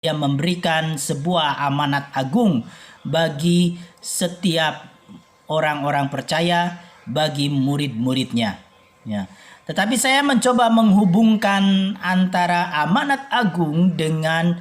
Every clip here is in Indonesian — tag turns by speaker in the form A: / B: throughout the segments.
A: Dia memberikan sebuah amanat agung bagi setiap orang-orang percaya, bagi murid-muridnya. Ya. Tetapi saya mencoba menghubungkan antara amanat agung dengan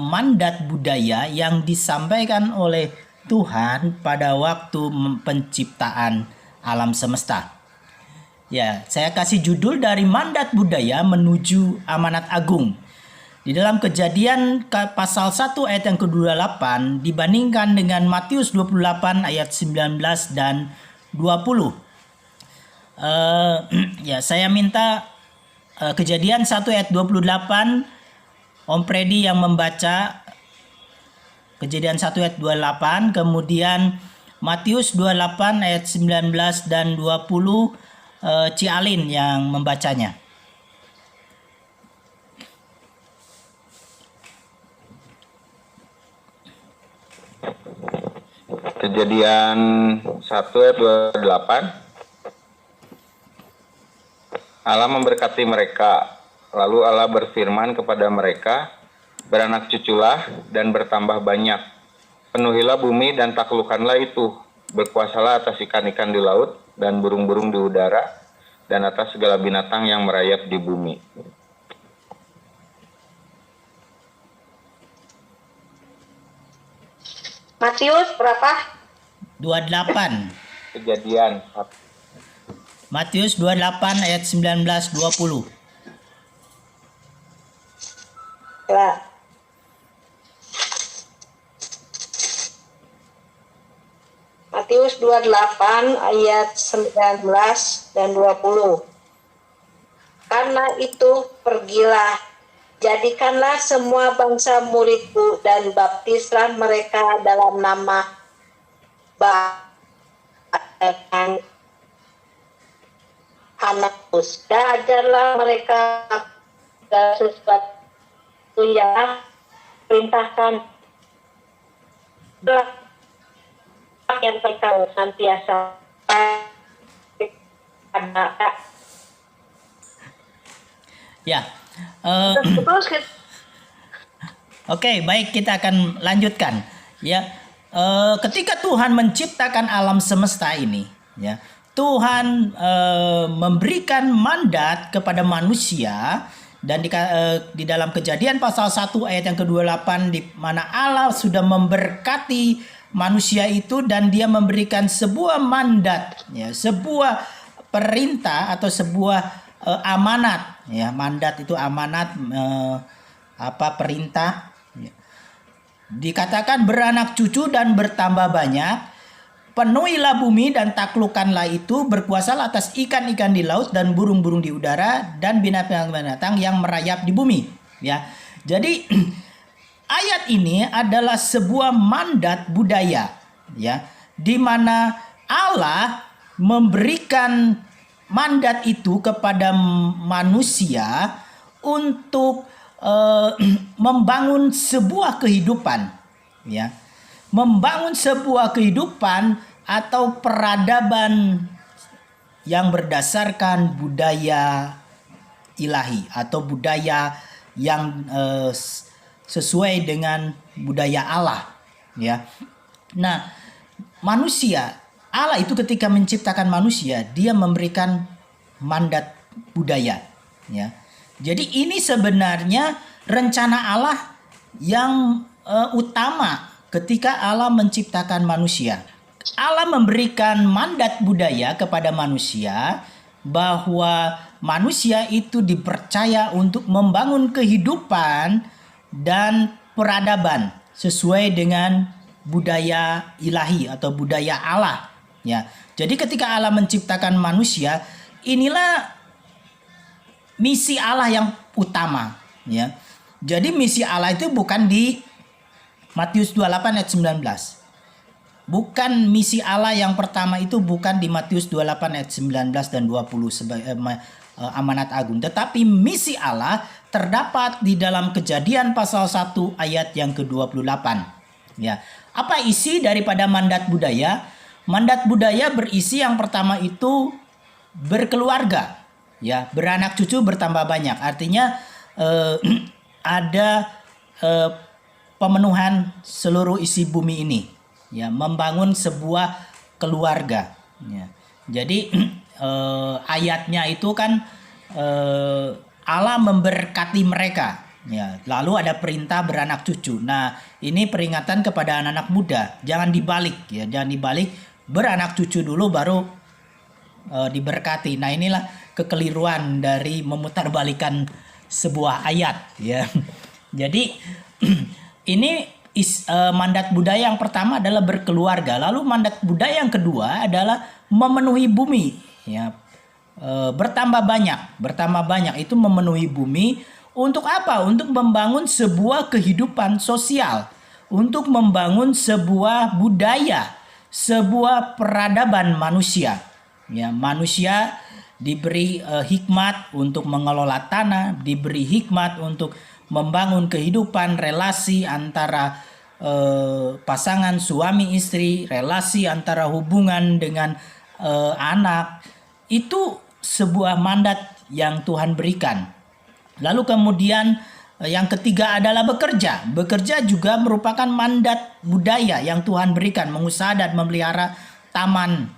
A: mandat budaya yang disampaikan oleh Tuhan pada waktu penciptaan alam semesta. Ya, saya kasih judul dari mandat budaya menuju amanat agung. Di dalam Kejadian pasal 1 ayat yang ke-28 dibandingkan dengan Matius 28 ayat 19 dan 20. Ya, saya minta Kejadian 1 ayat 28 Om Freddy yang membaca Kejadian 1 ayat 28, kemudian Matius 28 ayat 19 dan 20 Cialin yang membacanya.
B: Kejadian 1 ayat 28. Allah memberkati mereka, lalu Allah berfirman kepada mereka, beranak cuculah dan bertambah banyak, penuhilah bumi dan taklukkanlah itu, berkuasalah atas ikan-ikan di laut dan burung-burung di udara, dan atas segala binatang yang merayap di bumi.
C: Matius berapa?
A: 28.
B: Kejadian
A: Matius 28 ayat 19 20.
C: Ya. Matius 28 ayat 19 dan 20. Karena itu pergilah, jadikanlah semua bangsa muridku dan baptislah mereka dalam nama Anakkus, dan ajarlah mereka segala sesuatu yang perintahkan, yang mereka senantiasa ada.
A: Ya.
C: Terus
A: Oke, baik, kita akan lanjutkan. Ya, ketika Tuhan menciptakan alam semesta ini, ya, Tuhan memberikan mandat kepada manusia, dan di dalam Kejadian pasal 1 ayat yang ke-28 di mana Allah sudah memberkati manusia itu dan dia memberikan sebuah mandat, ya, sebuah perintah atau sebuah amanat, ya. Mandat itu amanat, perintah. Ya. Dikatakan beranak cucu dan bertambah banyak, penuhilah bumi dan taklukkanlah itu, berkuasalah atas ikan-ikan di laut dan burung-burung di udara dan binatang-binatang yang merayap di bumi. Ya, jadi ayat ini adalah sebuah mandat budaya, ya, di mana Allah memberikan mandat itu kepada manusia untuk membangun sebuah kehidupan, ya. Membangun sebuah kehidupan atau peradaban yang berdasarkan budaya ilahi atau budaya yang sesuai dengan budaya Allah, ya. Nah, Allah itu ketika menciptakan manusia, dia memberikan mandat budaya, ya. Jadi ini sebenarnya rencana Allah yang utama ketika Allah menciptakan manusia. Allah memberikan mandat budaya kepada manusia bahwa manusia itu dipercaya untuk membangun kehidupan dan peradaban sesuai dengan budaya ilahi atau budaya Allah, ya. Jadi ketika Allah menciptakan manusia, inilah misi Allah yang utama, ya. Jadi misi Allah itu bukan di Matius 28 ayat 19. Bukan misi Allah yang pertama itu bukan di Matius 28 ayat 19 dan 20 sebagai amanat agung. Tetapi misi Allah terdapat di dalam Kejadian pasal 1 ayat yang ke-28. Ya. Apa isi daripada mandat budaya? Mandat budaya berisi yang pertama itu berkeluarga, ya, beranak cucu bertambah banyak. Artinya ada pemenuhan seluruh isi bumi ini, ya, membangun sebuah keluarga, ya. Jadi ayatnya itu kan Allah memberkati mereka, ya. Lalu ada perintah beranak cucu. Nah, ini peringatan kepada anak-anak muda, jangan dibalik, ya, jangan dibalik, beranak cucu dulu baru diberkati. Nah, inilah kekeliruan dari memutarbalikan sebuah ayat, ya. Jadi ini mandat budaya yang pertama adalah berkeluarga, lalu mandat budaya yang kedua adalah memenuhi bumi, ya. Bertambah banyak itu memenuhi bumi untuk apa? Untuk membangun sebuah kehidupan sosial, untuk membangun sebuah budaya, sebuah peradaban manusia, ya. Manusia diberi hikmat untuk mengelola tanah, diberi hikmat untuk membangun kehidupan, relasi antara pasangan suami istri, relasi antara hubungan dengan anak. Itu sebuah mandat yang Tuhan berikan. Lalu kemudian yang ketiga adalah bekerja. Bekerja juga merupakan mandat budaya yang Tuhan berikan, mengusaha dan memelihara taman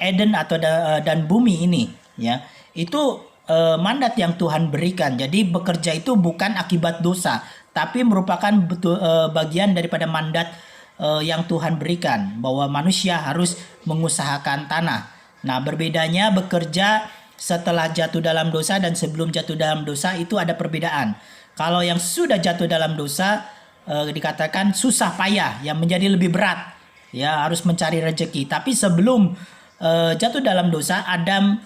A: Eden atau dan bumi ini, ya. Itu mandat yang Tuhan berikan. Jadi bekerja itu bukan akibat dosa, tapi merupakan bagian daripada mandat yang Tuhan berikan, bahwa manusia harus mengusahakan tanah. Nah, berbedanya bekerja setelah jatuh dalam dosa dan sebelum jatuh dalam dosa itu ada perbedaan. Kalau yang sudah jatuh dalam dosa dikatakan susah payah, yang menjadi lebih berat, ya, harus mencari rezeki. Tapi sebelum jatuh dalam dosa, Adam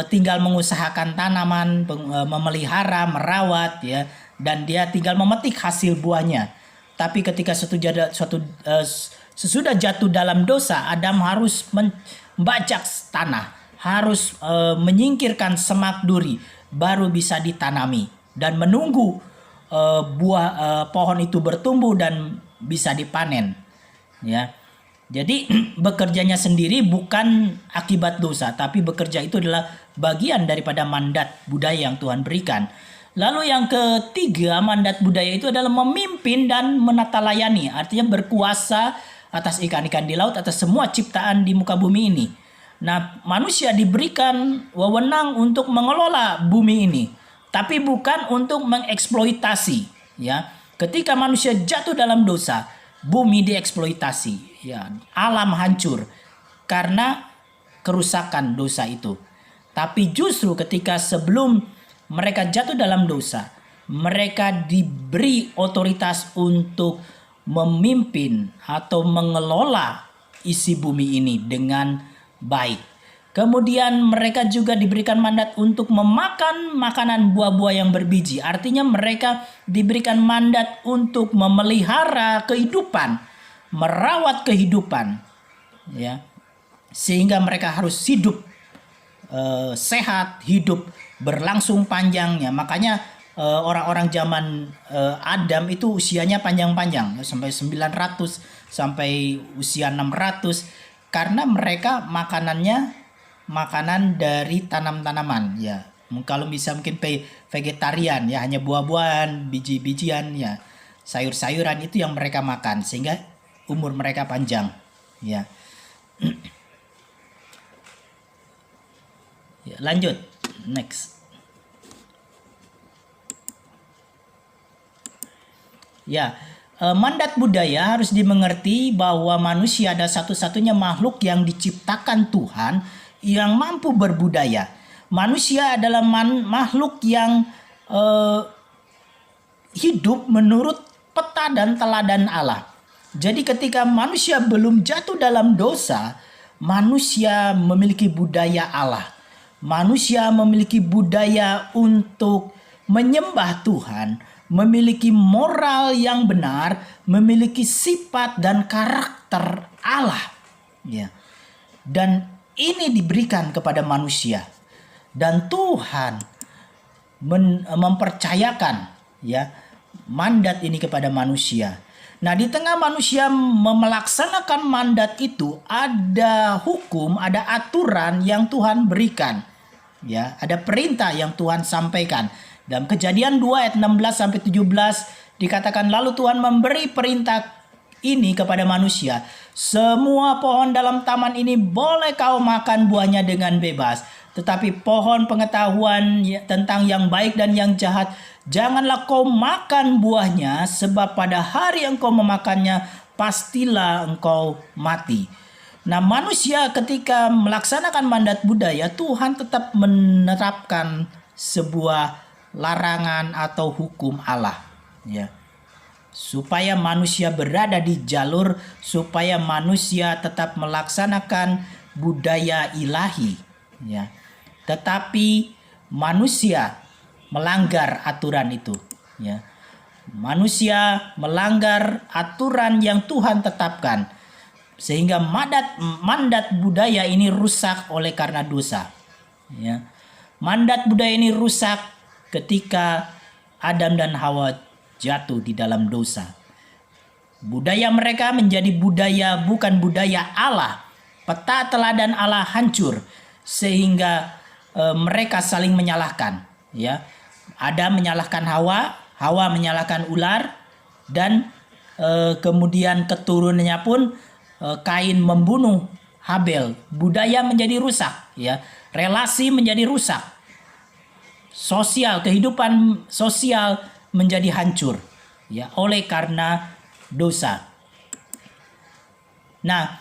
A: tinggal mengusahakan tanaman, memelihara, merawat, ya, dan dia tinggal memetik hasil buahnya. Tapi ketika sesudah jatuh dalam dosa, Adam harus membajak tanah, harus menyingkirkan semak duri, baru bisa ditanami dan menunggu buah pohon itu bertumbuh dan bisa dipanen, ya. Jadi bekerjanya sendiri bukan akibat dosa, tapi bekerja itu adalah bagian daripada mandat budaya yang Tuhan berikan. Lalu yang ketiga, mandat budaya itu adalah memimpin dan menata layani, artinya berkuasa atas ikan-ikan di laut, atas semua ciptaan di muka bumi ini. Nah, manusia diberikan wewenang untuk mengelola bumi ini, tapi bukan untuk mengeksploitasi, ya. Ketika manusia jatuh dalam dosa, bumi dieksploitasi, ya, alam hancur karena kerusakan dosa itu. Tapi justru ketika sebelum mereka jatuh dalam dosa, mereka diberi otoritas untuk memimpin atau mengelola isi bumi ini dengan baik. Kemudian mereka juga diberikan mandat untuk memakan makanan buah-buah yang berbiji. Artinya mereka diberikan mandat untuk memelihara kehidupan, merawat kehidupan, ya. Sehingga mereka harus hidup sehat, hidup berlangsung panjangnya. Makanya orang-orang zaman Adam itu usianya panjang-panjang, sampai 900, sampai usia 600, karena mereka makanan dari tanam-tanaman, ya. Kalau bisa mungkin vegetarian, ya, hanya buah-buahan, biji-bijian, ya, sayur-sayuran itu yang mereka makan sehingga umur mereka panjang, ya. Ya, lanjut next. Ya, mandat budaya harus dimengerti bahwa manusia adalah satu-satunya makhluk yang diciptakan Tuhan yang mampu berbudaya. Manusia adalah makhluk yang hidup menurut peta dan teladan Allah. Jadi ketika manusia belum jatuh dalam dosa, manusia memiliki budaya Allah. Manusia memiliki budaya untuk menyembah Tuhan, memiliki moral yang benar, memiliki sifat dan karakter Allah, ya. Dan ini diberikan kepada manusia, dan Tuhan mempercayakan, ya, mandat ini kepada manusia. Nah, di tengah manusia melaksanakan mandat itu, ada hukum, ada aturan yang Tuhan berikan, ya, ada perintah yang Tuhan sampaikan. Dalam Kejadian 2 ayat 16 sampai 17 Dikatakan lalu Tuhan memberi perintah ini kepada manusia. Semua pohon dalam taman ini boleh kau makan buahnya dengan bebas. Tetapi pohon pengetahuan tentang yang baik dan yang jahat, janganlah kau makan buahnya, sebab pada hari engkau memakannya, pastilah engkau mati. Nah, manusia ketika melaksanakan mandat budaya, Tuhan tetap menerapkan sebuah larangan atau hukum Allah, ya. Supaya manusia berada di jalur, supaya manusia tetap melaksanakan budaya ilahi, ya. Tetapi manusia melanggar aturan itu, ya. Manusia melanggar aturan yang Tuhan tetapkan, sehingga mandat budaya ini rusak oleh karena dosa, ya. Mandat budaya ini rusak ketika Adam dan Hawa jatuh di dalam dosa. Budaya mereka menjadi budaya bukan budaya Allah. Peta teladan Allah hancur sehingga mereka saling menyalahkan, ya. Adam menyalahkan Hawa, Hawa menyalahkan ular, dan kemudian keturunannya pun Kain membunuh Habel. Budaya menjadi rusak, ya. Relasi menjadi rusak. Sosial, kehidupan sosial menjadi hancur, ya, oleh karena dosa. Nah,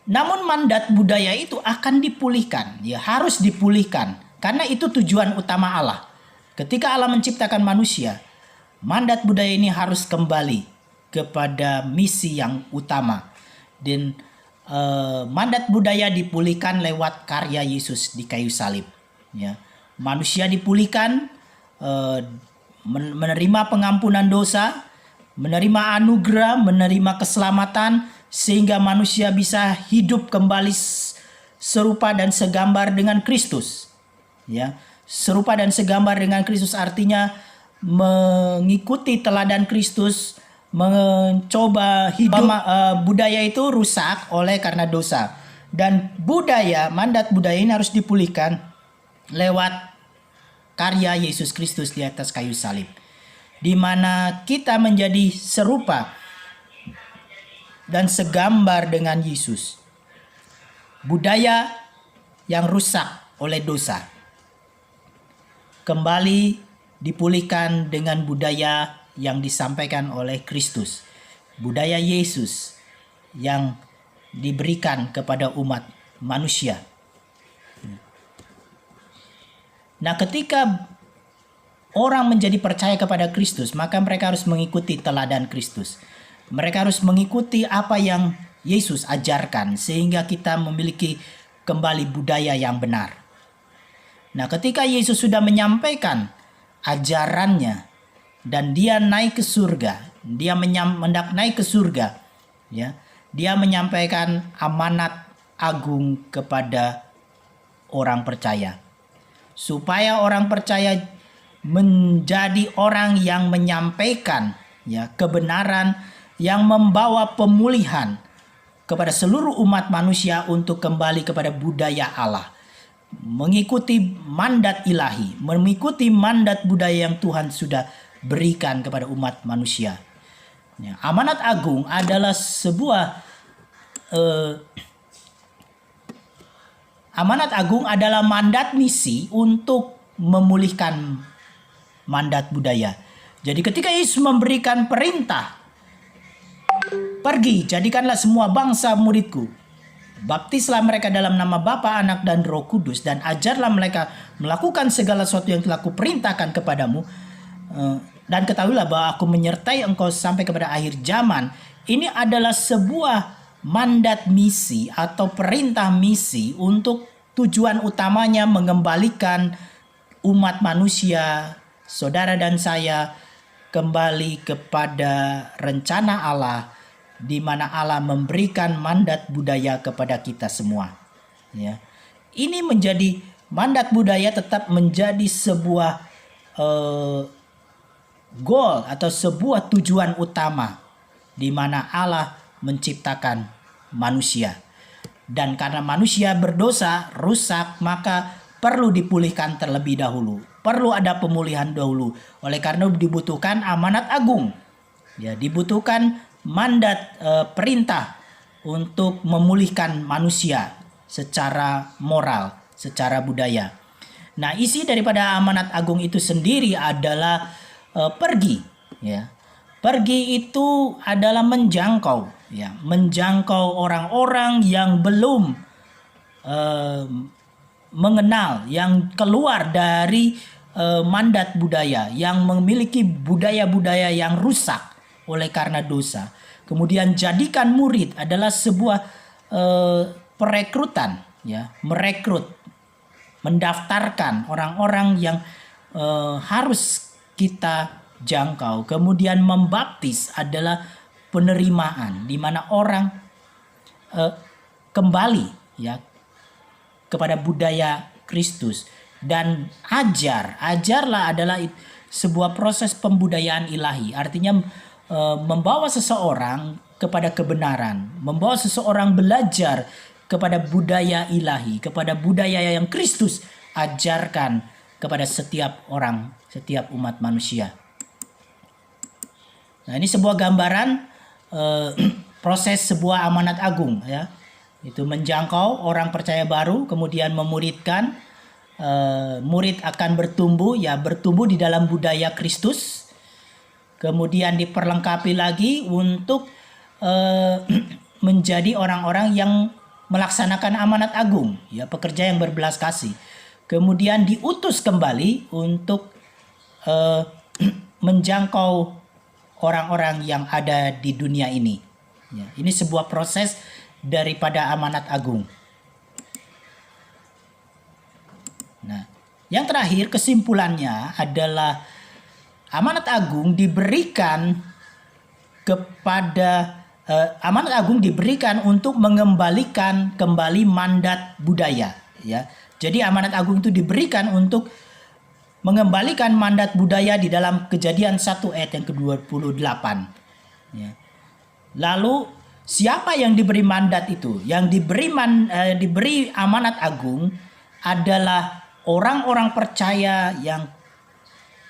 A: namun mandat budaya itu akan dipulihkan, ya, harus dipulihkan, karena itu tujuan utama Allah. Ketika Allah menciptakan manusia, mandat budaya ini harus kembali kepada misi yang utama. Dan mandat budaya dipulihkan lewat karya Yesus di kayu salib, ya. Manusia dipulihkan, menerima pengampunan dosa, menerima anugerah, menerima keselamatan, sehingga manusia bisa hidup kembali serupa dan segambar dengan Kristus, ya. Serupa dan segambar dengan Kristus artinya mengikuti teladan Kristus, mencoba hidup. Budaya itu rusak oleh karena dosa, dan mandat budaya ini harus dipulihkan lewat karya Yesus Kristus di atas kayu salib, di mana kita menjadi serupa dan segambar dengan Yesus. Budaya yang rusak oleh dosa kembali dipulihkan dengan budaya yang disampaikan oleh Kristus, budaya Yesus yang diberikan kepada umat manusia. Nah, ketika orang menjadi percaya kepada Kristus, maka mereka harus mengikuti teladan Kristus. Mereka harus mengikuti apa yang Yesus ajarkan, sehingga kita memiliki kembali budaya yang benar. Nah, ketika Yesus sudah menyampaikan ajarannya dan dia naik ke surga, dia naik ke surga, ya. Dia menyampaikan amanat agung kepada orang percaya, supaya orang percaya menjadi orang yang menyampaikan, ya, kebenaran yang membawa pemulihan kepada seluruh umat manusia untuk kembali kepada budaya Allah, mengikuti mandat ilahi, mengikuti mandat budaya yang Tuhan sudah berikan kepada umat manusia. Ya, amanat agung adalah sebuah amanat agung adalah mandat misi untuk memulihkan mandat budaya. Jadi ketika Yesus memberikan perintah, pergi, jadikanlah semua bangsa muridku, baptislah mereka dalam nama Bapa, Anak, dan Roh Kudus, dan ajarlah mereka melakukan segala sesuatu yang telah kuperintahkan kepadamu, dan ketahuilah bahwa aku menyertai engkau sampai kepada akhir zaman. Ini adalah sebuah mandat misi atau perintah misi untuk tujuan utamanya mengembalikan umat manusia, saudara dan saya, kembali kepada rencana Allah, di mana Allah memberikan mandat budaya kepada kita semua, ya. Ini menjadi mandat budaya tetap menjadi sebuah goal atau sebuah tujuan utama di mana Allah menciptakan manusia. Dan karena manusia berdosa, rusak, maka perlu dipulihkan terlebih dahulu. Perlu ada pemulihan dahulu. Oleh karena dibutuhkan amanat agung Ya, dibutuhkan mandat perintah untuk memulihkan manusia secara moral, secara budaya. Nah, isi daripada amanat agung itu sendiri adalah pergi, ya. Pergi itu adalah menjangkau, ya, menjangkau orang-orang yang belum mengenal, yang keluar dari mandat budaya, yang memiliki budaya-budaya yang rusak oleh karena dosa. Kemudian jadikan murid adalah sebuah perekrutan, ya, merekrut, mendaftarkan orang-orang yang harus kita jangkau. Kemudian membaptis adalah penerimaan, di mana orang kembali, ya, kepada budaya Kristus. Dan ajarlah adalah sebuah proses pembudayaan ilahi, artinya membawa seseorang kepada kebenaran, membawa seseorang belajar kepada budaya ilahi, kepada budaya yang Kristus ajarkan kepada setiap orang, setiap umat manusia. Nah, ini sebuah gambaran proses sebuah amanat agung, ya. Itu menjangkau orang percaya baru, kemudian memuridkan. Murid akan bertumbuh, ya, bertumbuh di dalam budaya Kristus. Kemudian diperlengkapi lagi untuk menjadi orang-orang yang melaksanakan amanat agung, ya, pekerja yang berbelas kasih. Kemudian diutus kembali untuk menjangkau orang-orang yang ada di dunia ini. Ya, ini sebuah proses daripada amanat agung. Nah, yang terakhir kesimpulannya adalah amanat agung diberikan kepada amanat agung diberikan untuk mengembalikan kembali mandat budaya, ya. Jadi amanat agung itu diberikan untuk mengembalikan mandat budaya di dalam Kejadian 1 ayat yang ke-28. Ya. Lalu siapa yang diberi mandat itu? Yang diberi amanat agung adalah orang-orang percaya yang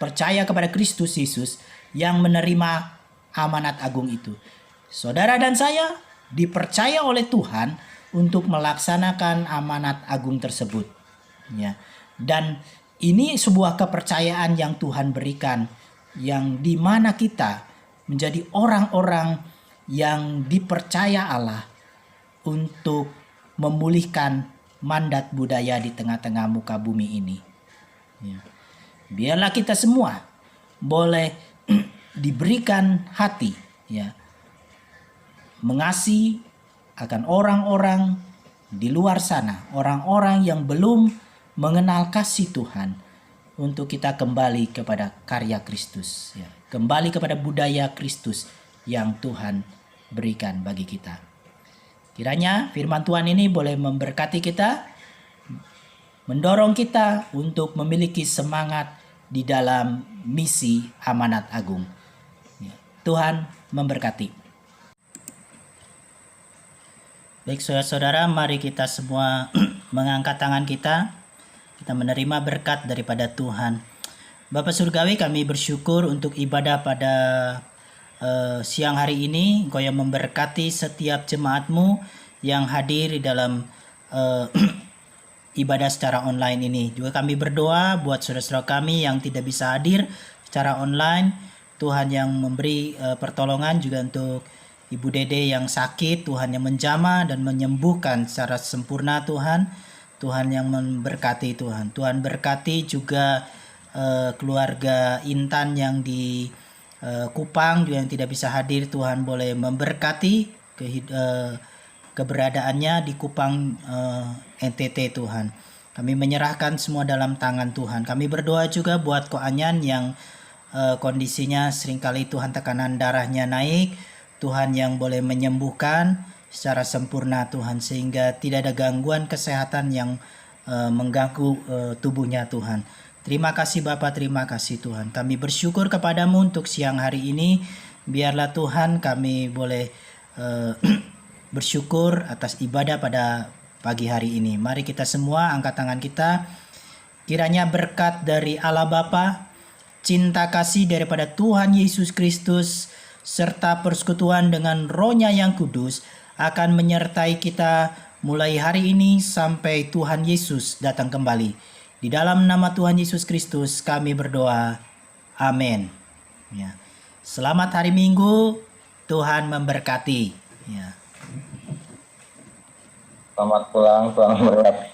A: percaya kepada Kristus Yesus yang menerima amanat agung itu. Saudara dan saya dipercaya oleh Tuhan untuk melaksanakan amanat agung tersebut. Ya. Dan ini sebuah kepercayaan yang Tuhan berikan, yang dimana kita menjadi orang-orang yang dipercaya Allah untuk memulihkan mandat budaya di tengah-tengah muka bumi ini. Ya. Biarlah kita semua boleh diberikan hati, ya, mengasihi akan orang-orang di luar sana, orang-orang yang belum mengenal kasih Tuhan, untuk kita kembali kepada karya Kristus, ya, kembali kepada budaya Kristus yang Tuhan berikan bagi kita. Kiranya firman Tuhan ini boleh memberkati kita, mendorong kita untuk memiliki semangat di dalam misi amanat agung. Tuhan memberkati. Baik saudara-saudara, mari kita semua mengangkat tangan kita. Kita menerima berkat daripada Tuhan. Bapa Surgawi, kami bersyukur untuk ibadah pada siang hari ini. Engkau yang memberkati setiap jemaat-Mu yang hadir di dalam ibadah secara online ini. Juga kami berdoa buat saudara-saudara kami yang tidak bisa hadir secara online. Tuhan yang memberi pertolongan, juga untuk Ibu Dede yang sakit, Tuhan yang menjamah dan menyembuhkan secara sempurna Tuhan. Tuhan yang memberkati Tuhan. Tuhan berkati juga keluarga Intan yang di Kupang juga yang tidak bisa hadir. Tuhan boleh memberkati keberadaannya di Kupang NTT Tuhan. Kami menyerahkan semua dalam tangan Tuhan. Kami berdoa juga buat Ko Anyan yang kondisinya seringkali Tuhan tekanan darahnya naik. Tuhan yang boleh menyembuhkan secara sempurna Tuhan, sehingga tidak ada gangguan kesehatan yang mengganggu tubuhnya Tuhan. Terima kasih Bapa, terima kasih Tuhan. Kami bersyukur kepadamu untuk siang hari ini. Biarlah Tuhan kami boleh bersyukur atas ibadah pada pagi hari ini. Mari kita semua angkat tangan kita. Kiranya berkat dari Allah Bapa, cinta kasih daripada Tuhan Yesus Kristus, serta persekutuan dengan Roh-Nya yang kudus akan menyertai kita mulai hari ini sampai Tuhan Yesus datang kembali. Di dalam nama Tuhan Yesus Kristus kami berdoa. Amin. Ya. Selamat hari Minggu. Tuhan memberkati. Ya.
B: Selamat pulang, Tuhan memberkati.